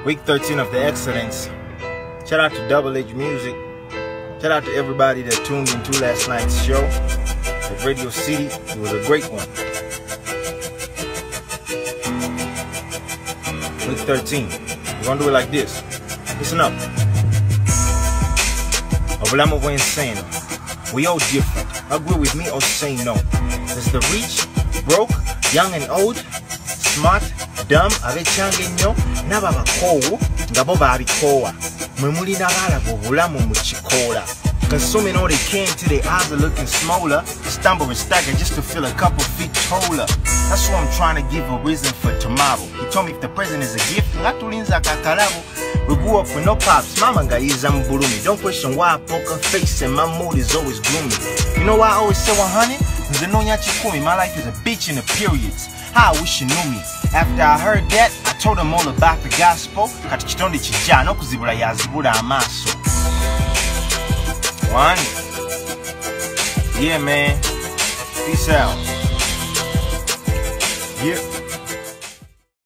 Week 13 of the Excellence. Shout out to Double Edge Music. Shout out to everybody that tuned into last night's show at Radio City. It was a great one. Week 13. We're gonna do it like this. Listen up. Obulamo bwe insane. We all different. Agree with me or say no. There's the rich, broke, young and old, smart, dumb, abechange nnyo, n'ababakowo nga bo babikowa. Mwe muli n'abalaba obulamu mu kikoola. Consuming all they can till their eyes are looking smaller. Stumble and stagger just to feel a couple feet taller. That's why I'm trying to give a reason for tomorrow. He told me if the present is a gift, ngatulinza kakalabo. We grew up with no pops, mama ngayiza mbulumi. Don't question why I poker face and my mood is always gloomy. You know why I always say 100? Nze nonya chikumi, my life is a bitch in the periods. How I wish you knew me. After I heard that, I told them all about the gospel. Kati kitonde kijja n'okuzibula yazibula amaaso. One. Yeah, man. Peace out. Yeah.